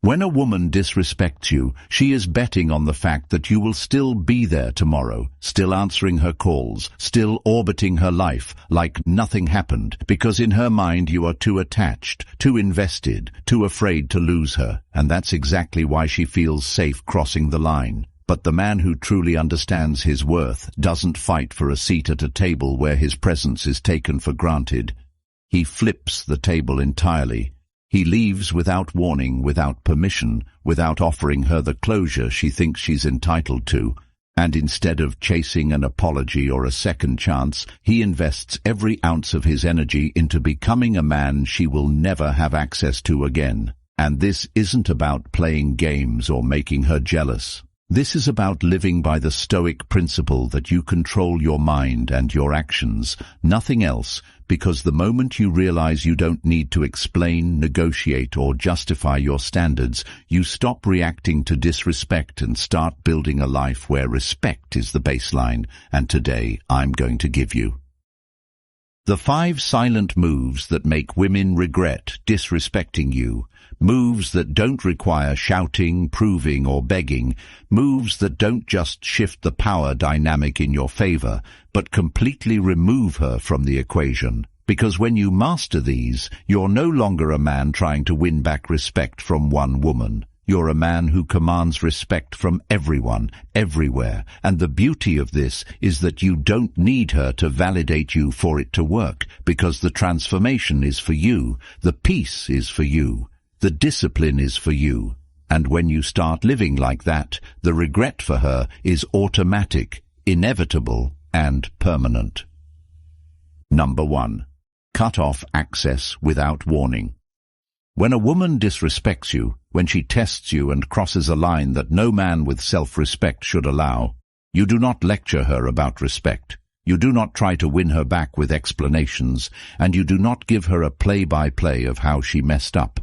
When a woman disrespects you, she is betting on the fact that you will still be there tomorrow, still answering her calls, still orbiting her life like nothing happened, because in her mind you are too attached, too invested, too afraid to lose her, and that's exactly why she feels safe crossing the line. But the man who truly understands his worth doesn't fight for a seat at a table where his presence is taken for granted. He flips the table entirely. He leaves without warning, without permission, without offering her the closure she thinks she's entitled to, and instead of chasing an apology or a second chance, he invests every ounce of his energy into becoming a man she will never have access to again. And this isn't about playing games or making her jealous. This is about living by the Stoic principle that you control your mind and your actions, nothing else, because the moment you realize you don't need to explain, negotiate, or justify your standards, you stop reacting to disrespect and start building a life where respect is the baseline, and today I'm going to give you the 5 silent moves that make women regret disrespecting you. Moves that don't require shouting, proving, or begging. Moves that don't just shift the power dynamic in your favor, but completely remove her from the equation. Because when you master these, you're no longer a man trying to win back respect from one woman. You're a man who commands respect from everyone, everywhere. And the beauty of this is that you don't need her to validate you for it to work, because the transformation is for you, the peace is for you, the discipline is for you. And when you start living like that, the regret for her is automatic, inevitable, and permanent. Number 1. Cut off access without warning. When a woman disrespects you, when she tests you and crosses a line that no man with self-respect should allow, you do not lecture her about respect. You do not try to win her back with explanations, and you do not give her a play-by-play of how she messed up.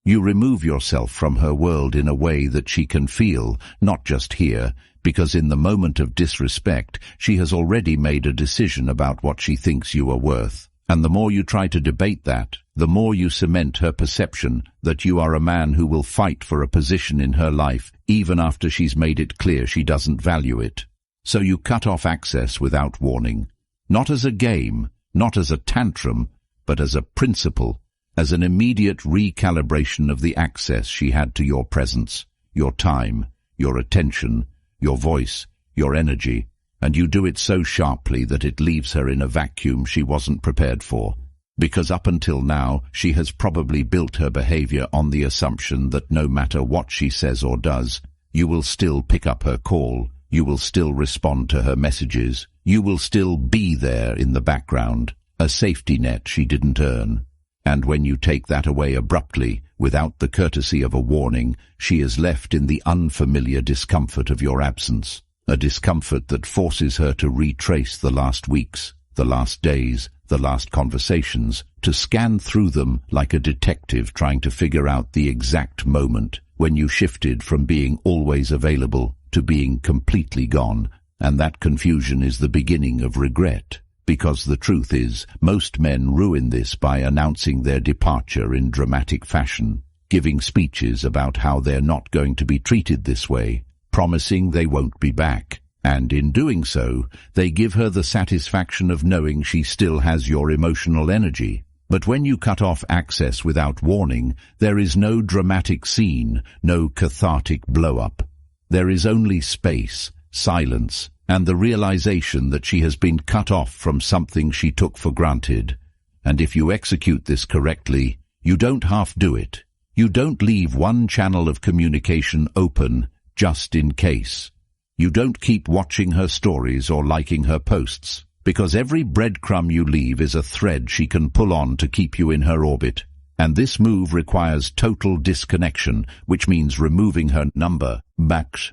You remove yourself from her world in a way that she can feel, not just hear, because in the moment of disrespect, she has already made a decision about what she thinks you are worth. And the more you try to debate that, the more you cement her perception that you are a man who will fight for a position in her life, even after she's made it clear she doesn't value it. So you cut off access without warning, not as a game, not as a tantrum, but as a principle, as an immediate recalibration of the access she had to your presence, your time, your attention, your voice, your energy, and you do it so sharply that it leaves her in a vacuum she wasn't prepared for. Because up until now, she has probably built her behavior on the assumption that no matter what she says or does, you will still pick up her call, you will still respond to her messages, you will still be there in the background, a safety net she didn't earn. And when you take that away abruptly, without the courtesy of a warning, she is left in the unfamiliar discomfort of your absence. A discomfort that forces her to retrace the last weeks, the last days, the last conversations, to scan through them like a detective trying to figure out the exact moment when you shifted from being always available to being completely gone, and that confusion is the beginning of regret. Because the truth is, most men ruin this by announcing their departure in dramatic fashion, giving speeches about how they're not going to be treated this way, promising they won't be back, and in doing so, they give her the satisfaction of knowing she still has your emotional energy. But when you cut off access without warning, there is no dramatic scene, no cathartic blow-up. There is only space, silence, and the realization that she has been cut off from something she took for granted. And if you execute this correctly, you don't half-do it. You don't leave one channel of communication open just in case. You don't keep watching her stories or liking her posts, because every breadcrumb you leave is a thread she can pull on to keep you in her orbit. And this move requires total disconnection, which means removing her number,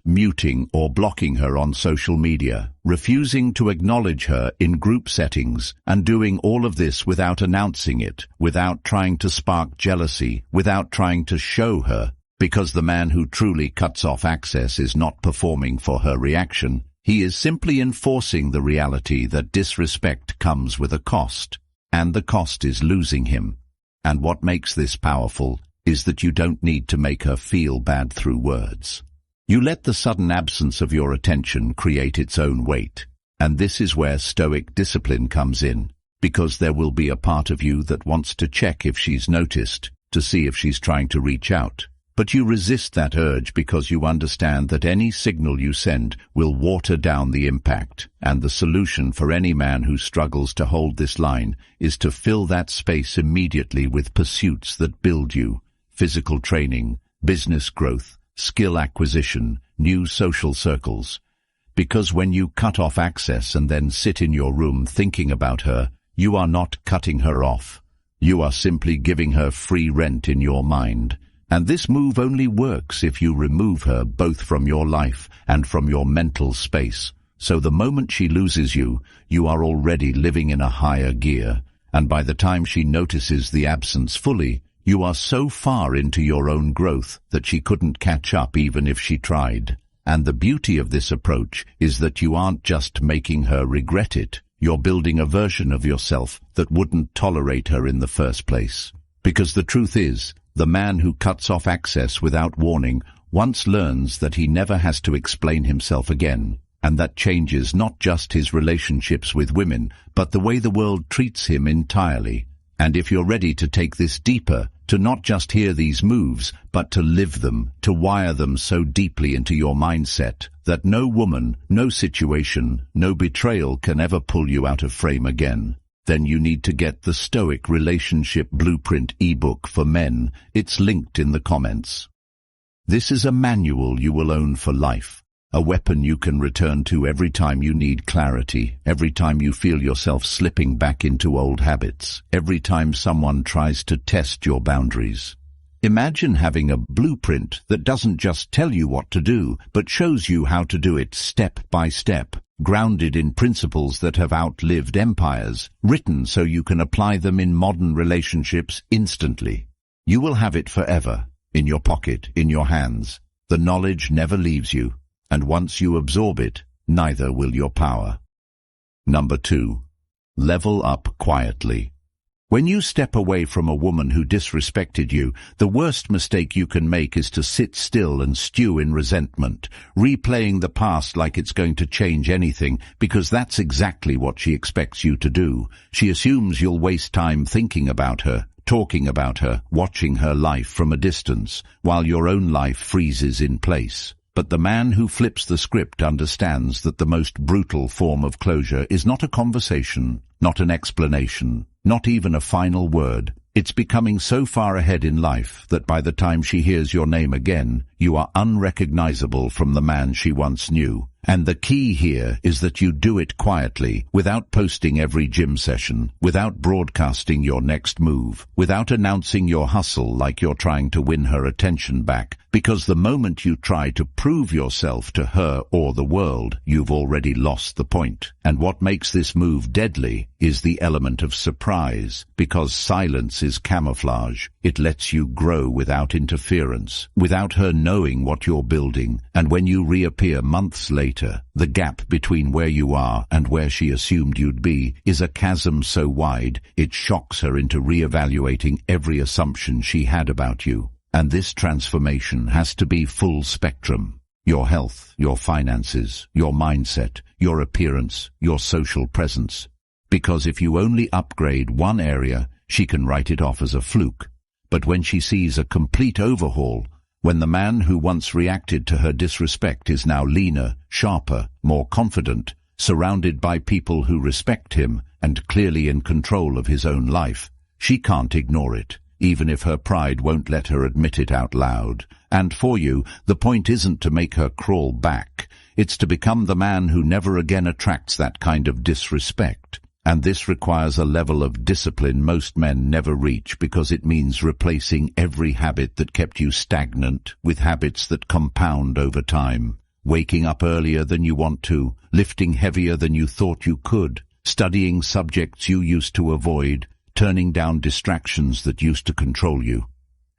muting or blocking her on social media, refusing to acknowledge her in group settings, and doing all of this without announcing it, without trying to spark jealousy, without trying to show her. Because the man who truly cuts off access is not performing for her reaction. He is simply enforcing the reality that disrespect comes with a cost, and the cost is losing him. And what makes this powerful is that you don't need to make her feel bad through words. You let the sudden absence of your attention create its own weight. And this is where Stoic discipline comes in, because there will be a part of you that wants to check if she's noticed, to see if she's trying to reach out. But you resist that urge because you understand that any signal you send will water down the impact, and the solution for any man who struggles to hold this line is to fill that space immediately with pursuits that build you: physical training, business growth, skill acquisition, new social circles. Because when you cut off access and then sit in your room thinking about her, you are not cutting her off. You are simply giving her free rent in your mind. And this move only works if you remove her both from your life and from your mental space. So the moment she loses you, you are already living in a higher gear. And by the time she notices the absence fully, you are so far into your own growth that she couldn't catch up even if she tried. And the beauty of this approach is that you aren't just making her regret it. You're building a version of yourself that wouldn't tolerate her in the first place. Because the truth is, the man who cuts off access without warning once learns that he never has to explain himself again, and that changes not just his relationships with women, but the way the world treats him entirely. And if you're ready to take this deeper, to not just hear these moves, but to live them, to wire them so deeply into your mindset that no woman, no situation, no betrayal can ever pull you out of frame again, then you need to get the Stoic Relationship Blueprint ebook for men. It's linked in the comments. This is a manual you will own for life, a weapon you can return to every time you need clarity, every time you feel yourself slipping back into old habits, every time someone tries to test your boundaries. Imagine having a blueprint that doesn't just tell you what to do, but shows you how to do it step by step, grounded in principles that have outlived empires, written so you can apply them in modern relationships instantly. You will have it forever, in your pocket, in your hands. The knowledge never leaves you, and once you absorb it, neither will your power. Number 2. Level up quietly. When you step away from a woman who disrespected you, the worst mistake you can make is to sit still and stew in resentment, replaying the past like it's going to change anything, because that's exactly what she expects you to do. She assumes you'll waste time thinking about her, talking about her, watching her life from a distance, while your own life freezes in place. But the man who flips the script understands that the most brutal form of closure is not a conversation, not an explanation, not even a final word. It's becoming so far ahead in life that by the time she hears your name again, you are unrecognizable from the man she once knew. And the key here is that you do it quietly, without posting every gym session, without broadcasting your next move, without announcing your hustle like you're trying to win her attention back, because the moment you try to prove yourself to her or the world, you've already lost the point. And what makes this move deadly is the element of surprise, because silence is camouflage. It lets you grow without interference, without her knowing what you're building, and when you reappear months later, the gap between where you are and where she assumed you'd be is a chasm so wide it shocks her into reevaluating every assumption she had about you. And this transformation has to be full spectrum. Your health, your finances, your mindset, your appearance, your social presence. Because if you only upgrade one area, she can write it off as a fluke. But when she sees a complete overhaul, when the man who once reacted to her disrespect is now leaner, sharper, more confident, surrounded by people who respect him and clearly in control of his own life, she can't ignore it, even if her pride won't let her admit it out loud. And for you, the point isn't to make her crawl back. It's to become the man who never again attracts that kind of disrespect. And this requires a level of discipline most men never reach, because it means replacing every habit that kept you stagnant with habits that compound over time. Waking up earlier than you want to, lifting heavier than you thought you could, studying subjects you used to avoid, turning down distractions that used to control you.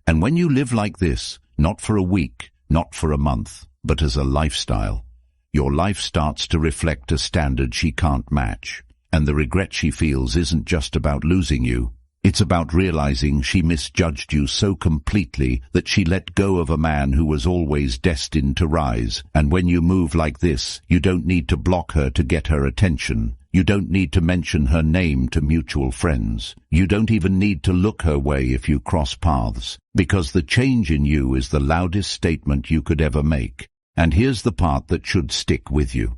And when you live like this, not for a week, not for a month, but as a lifestyle, your life starts to reflect a standard she can't match. And the regret she feels isn't just about losing you. It's about realizing she misjudged you so completely that she let go of a man who was always destined to rise. And when you move like this, you don't need to block her to get her attention. You don't need to mention her name to mutual friends. You don't even need to look her way if you cross paths, because the change in you is the loudest statement you could ever make. And here's the part that should stick with you.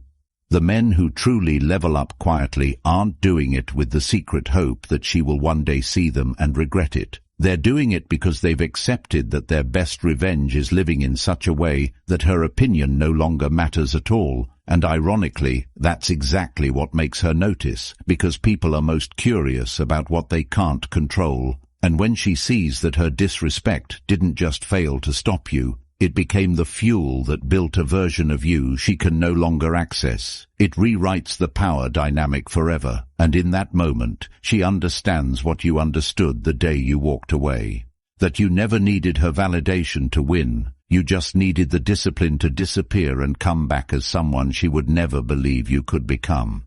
The men who truly level up quietly aren't doing it with the secret hope that she will one day see them and regret it. They're doing it because they've accepted that their best revenge is living in such a way that her opinion no longer matters at all. And ironically, that's exactly what makes her notice, because people are most curious about what they can't control. And when she sees that her disrespect didn't just fail to stop you, it became the fuel that built a version of you she can no longer access. It rewrites the power dynamic forever, and in that moment, she understands what you understood the day you walked away. That you never needed her validation to win. You just needed the discipline to disappear and come back as someone she would never believe you could become.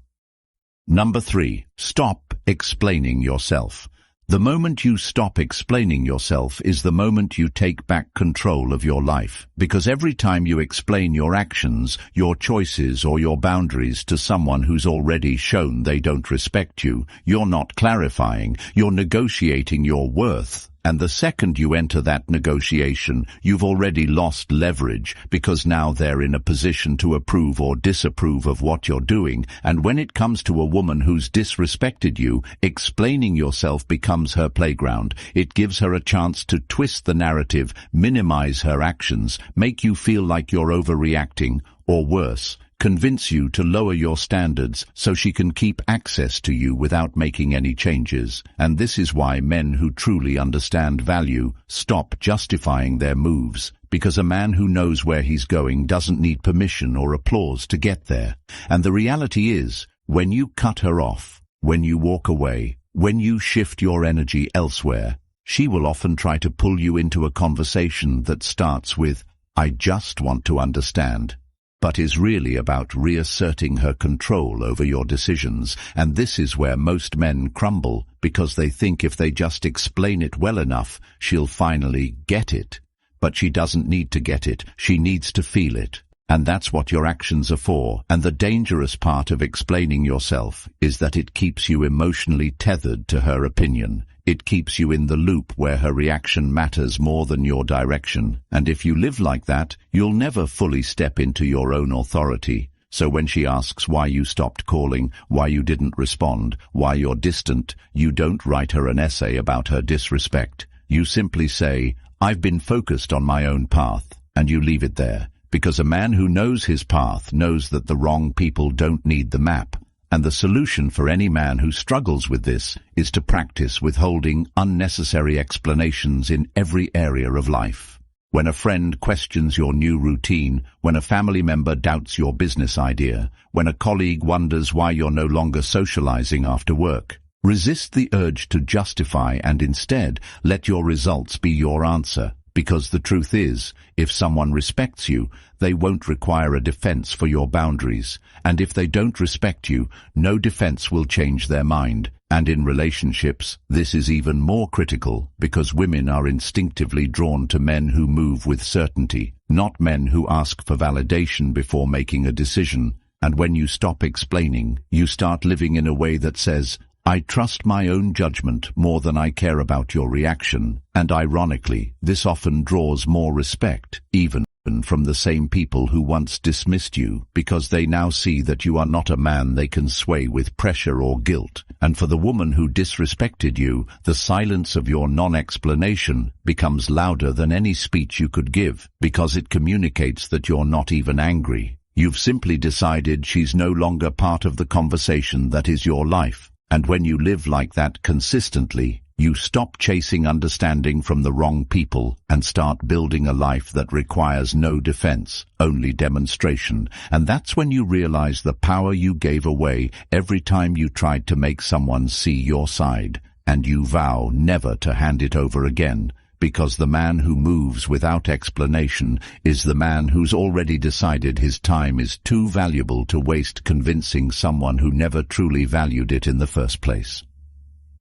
Number 3. Stop explaining yourself. The moment you stop explaining yourself is the moment you take back control of your life, because every time you explain your actions, your choices or your boundaries to someone who's already shown they don't respect you, you're not clarifying, you're negotiating your worth. And the second you enter that negotiation, you've already lost leverage, because now they're in a position to approve or disapprove of what you're doing. And when it comes to a woman who's disrespected you, explaining yourself becomes her playground. It gives her a chance to twist the narrative, minimize her actions, make you feel like you're overreacting, or worse, convince you to lower your standards so she can keep access to you without making any changes. And this is why men who truly understand value stop justifying their moves, because a man who knows where he's going doesn't need permission or applause to get there. And the reality is, when you cut her off, when you walk away, when you shift your energy elsewhere, she will often try to pull you into a conversation that starts with, "I just want to understand," but is really about reasserting her control over your decisions. And this is where most men crumble, because they think if they just explain it well enough, she'll finally get it. But she doesn't need to get it, she needs to feel it. And that's what your actions are for. And the dangerous part of explaining yourself is that it keeps you emotionally tethered to her opinion. It keeps you in the loop where her reaction matters more than your direction. And if you live like that, you'll never fully step into your own authority. So when she asks why you stopped calling, why you didn't respond, why you're distant, you don't write her an essay about her disrespect. You simply say, "I've been focused on my own path," and you leave it there. Because a man who knows his path knows that the wrong people don't need the map. And the solution for any man who struggles with this is to practice withholding unnecessary explanations in every area of life. When a friend questions your new routine, when a family member doubts your business idea, when a colleague wonders why you're no longer socializing after work, resist the urge to justify and instead let your results be your answer. Because the truth is, if someone respects you, they won't require a defense for your boundaries. And if they don't respect you, no defense will change their mind. And in relationships, this is even more critical, because women are instinctively drawn to men who move with certainty, not men who ask for validation before making a decision. And when you stop explaining, you start living in a way that says, "I trust my own judgment more than I care about your reaction." And ironically, this often draws more respect, even from the same people who once dismissed you, because they now see that you are not a man they can sway with pressure or guilt. And for the woman who disrespected you, the silence of your non-explanation becomes louder than any speech you could give, because it communicates that you're not even angry. You've simply decided she's no longer part of the conversation that is your life. And when you live like that consistently, you stop chasing understanding from the wrong people and start building a life that requires no defense, only demonstration. And that's when you realize the power you gave away every time you tried to make someone see your side, and you vow never to hand it over again. Because the man who moves without explanation is the man who's already decided his time is too valuable to waste convincing someone who never truly valued it in the first place.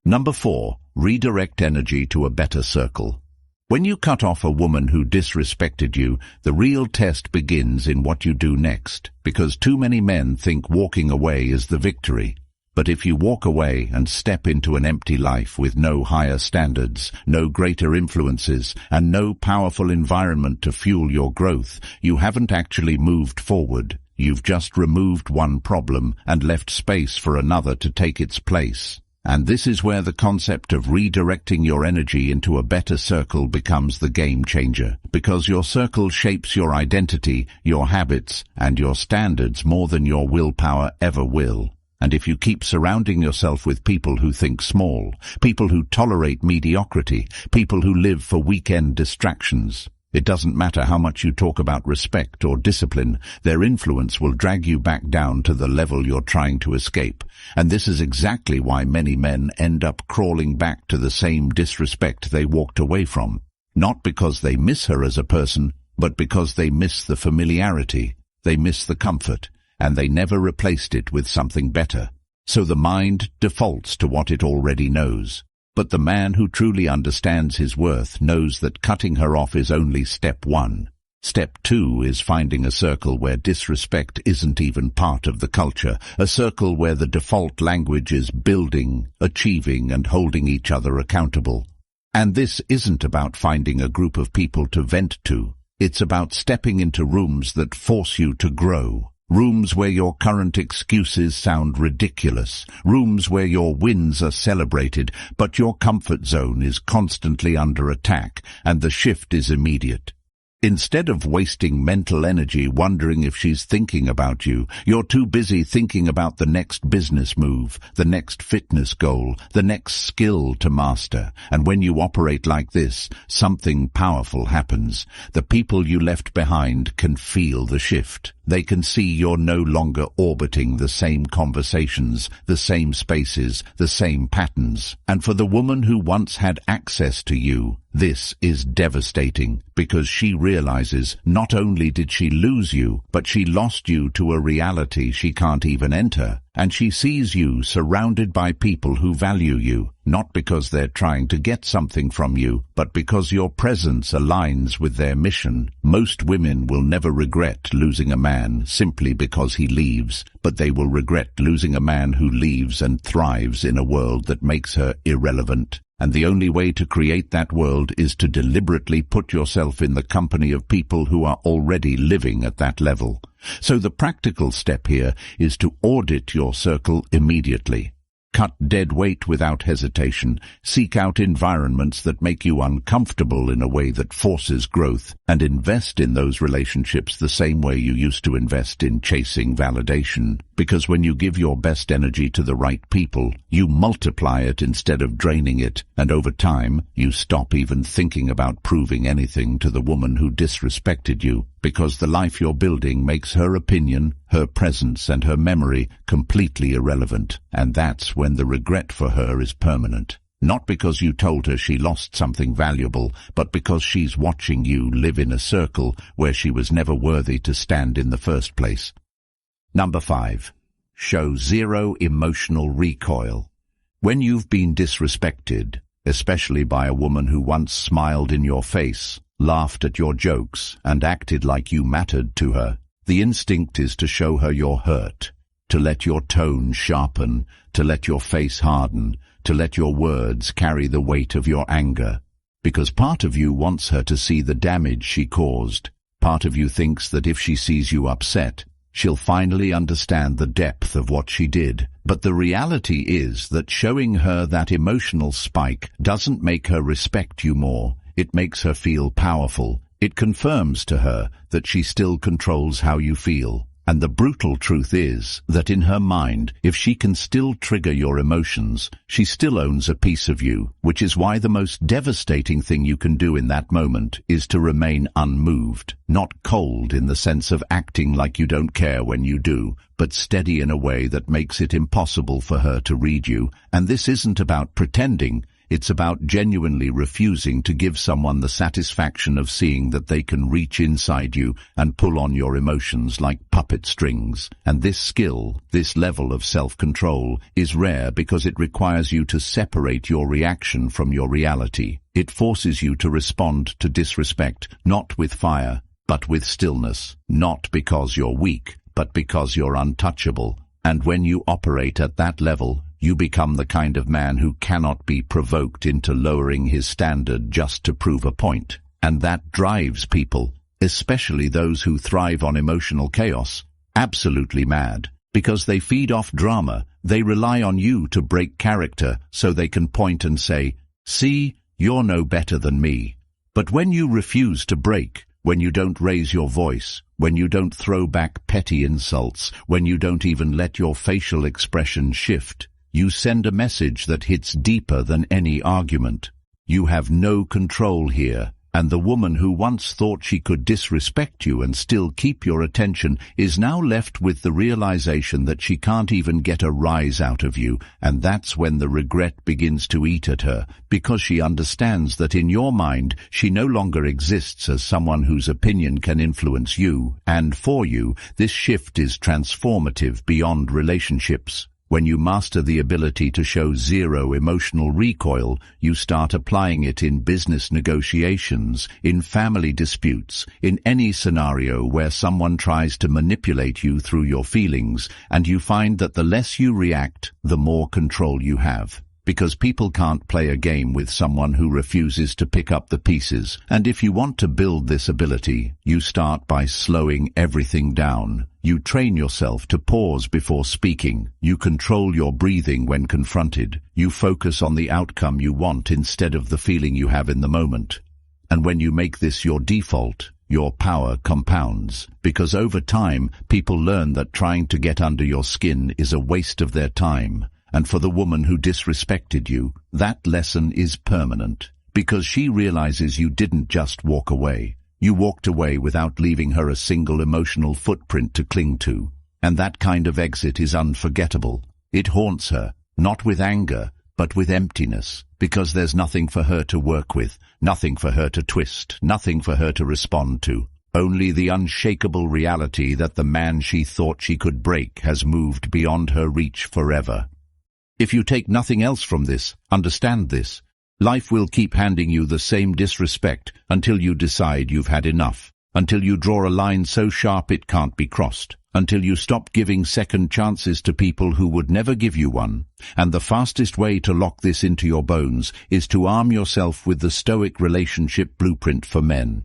Number 4. Redirect energy to a better circle. When you cut off a woman who disrespected you, the real test begins in what you do next, because too many men think walking away is the victory. But if you walk away and step into an empty life with no higher standards, no greater influences, and no powerful environment to fuel your growth, you haven't actually moved forward. You've just removed one problem and left space for another to take its place. And this is where the concept of redirecting your energy into a better circle becomes the game changer, because your circle shapes your identity, your habits, and your standards more than your willpower ever will. And if you keep surrounding yourself with people who think small, people who tolerate mediocrity, people who live for weekend distractions, it doesn't matter how much you talk about respect or discipline, their influence will drag you back down to the level you're trying to escape. And this is exactly why many men end up crawling back to the same disrespect they walked away from. Not because they miss her as a person, but because they miss the familiarity, they miss the comfort, and they never replaced it with something better. So the mind defaults to what it already knows. But the man who truly understands his worth knows that cutting her off is only step one. Step two is finding a circle where disrespect isn't even part of the culture, a circle where the default language is building, achieving, and holding each other accountable. And this isn't about finding a group of people to vent to. It's about stepping into rooms that force you to grow. Rooms where your current excuses sound ridiculous. Rooms where your wins are celebrated, but your comfort zone is constantly under attack, and the shift is immediate. Instead of wasting mental energy wondering if she's thinking about you, you're too busy thinking about the next business move, the next fitness goal, the next skill to master. And when you operate like this, something powerful happens. The people you left behind can feel the shift. They can see you're no longer orbiting the same conversations, the same spaces, the same patterns. And for the woman who once had access to you, this is devastating, because she realizes not only did she lose you, but she lost you to a reality she can't even enter. And she sees you surrounded by people who value you, not because they're trying to get something from you, but because your presence aligns with their mission. Most women will never regret losing a man simply because he leaves, but they will regret losing a man who leaves and thrives in a world that makes her irrelevant. And the only way to create that world is to deliberately put yourself in the company of people who are already living at that level. So the practical step here is to audit your circle immediately. Cut dead weight without hesitation. Seek out environments that make you uncomfortable in a way that forces growth, and invest in those relationships the same way you used to invest in chasing validation. Because when you give your best energy to the right people, you multiply it instead of draining it, and over time, you stop even thinking about proving anything to the woman who disrespected you, because the life you're building makes her opinion, her presence, and her memory completely irrelevant, and that's when the regret for her is permanent. Not because you told her she lost something valuable, but because she's watching you live in a circle where she was never worthy to stand in the first place. Number 5. Show zero emotional recoil. When you've been disrespected, especially by a woman who once smiled in your face, laughed at your jokes, and acted like you mattered to her, the instinct is to show her you're hurt, to let your tone sharpen, to let your face harden, to let your words carry the weight of your anger. Because part of you wants her to see the damage she caused. Part of you thinks that if she sees you upset, she'll finally understand the depth of what she did. But the reality is that showing her that emotional spike doesn't make her respect you more. It makes her feel powerful. It confirms to her that she still controls how you feel. And the brutal truth is that in her mind, if she can still trigger your emotions, she still owns a piece of you, which is why the most devastating thing you can do in that moment is to remain unmoved, not cold in the sense of acting like you don't care when you do, but steady in a way that makes it impossible for her to read you. And this isn't about pretending. It's about genuinely refusing to give someone the satisfaction of seeing that they can reach inside you and pull on your emotions like puppet strings. And this skill, this level of self-control, is rare because it requires you to separate your reaction from your reality. It forces you to respond to disrespect, not with fire, but with stillness. Not because you're weak, but because you're untouchable. And when you operate at that level, you become the kind of man who cannot be provoked into lowering his standard just to prove a point. And that drives people, especially those who thrive on emotional chaos, absolutely mad. Because they feed off drama, they rely on you to break character so they can point and say, "See, you're no better than me." But when you refuse to break, when you don't raise your voice, when you don't throw back petty insults, when you don't even let your facial expression shift, you send a message that hits deeper than any argument. You have no control here, and the woman who once thought she could disrespect you and still keep your attention is now left with the realization that she can't even get a rise out of you, and that's when the regret begins to eat at her, because she understands that in your mind she no longer exists as someone whose opinion can influence you, and for you, this shift is transformative beyond relationships. When you master the ability to show zero emotional recoil, you start applying it in business negotiations, in family disputes, in any scenario where someone tries to manipulate you through your feelings, and you find that the less you react, the more control you have. Because people can't play a game with someone who refuses to pick up the pieces. And if you want to build this ability, you start by slowing everything down. You train yourself to pause before speaking. You control your breathing when confronted. You focus on the outcome you want instead of the feeling you have in the moment. And when you make this your default, your power compounds. Because over time, people learn that trying to get under your skin is a waste of their time. And for the woman who disrespected you, that lesson is permanent, because she realizes you didn't just walk away. You walked away without leaving her a single emotional footprint to cling to. And that kind of exit is unforgettable. It haunts her, not with anger, but with emptiness, because there's nothing for her to work with, nothing for her to twist, nothing for her to respond to. Only the unshakable reality that the man she thought she could break has moved beyond her reach forever. If you take nothing else from this, understand this. Life will keep handing you the same disrespect until you decide you've had enough, until you draw a line so sharp it can't be crossed, until you stop giving second chances to people who would never give you one. And the fastest way to lock this into your bones is to arm yourself with the Stoic relationship blueprint for men.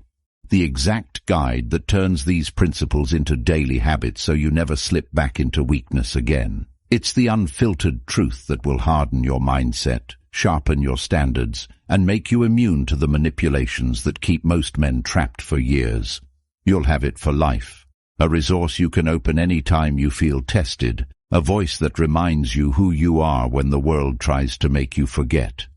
The exact guide that turns these principles into daily habits so you never slip back into weakness again. It's the unfiltered truth that will harden your mindset, sharpen your standards, and make you immune to the manipulations that keep most men trapped for years. You'll have it for life. A resource you can open any time you feel tested. A voice that reminds you who you are when the world tries to make you forget.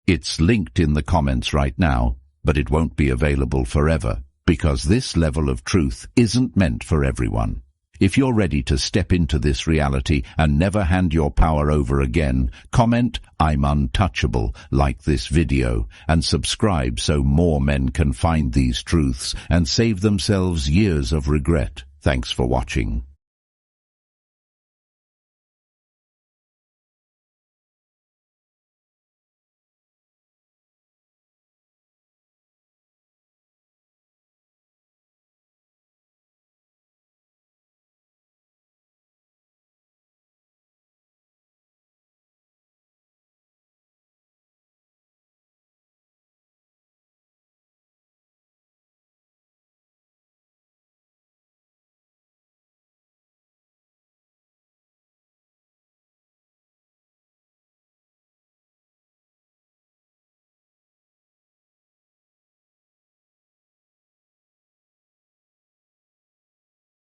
It's linked in the comments right now, but it won't be available forever, because this level of truth isn't meant for everyone. If you're ready to step into this reality and never hand your power over again, comment "I'm untouchable" like this video, and subscribe so more men can find these truths and save themselves years of regret. Thanks for watching.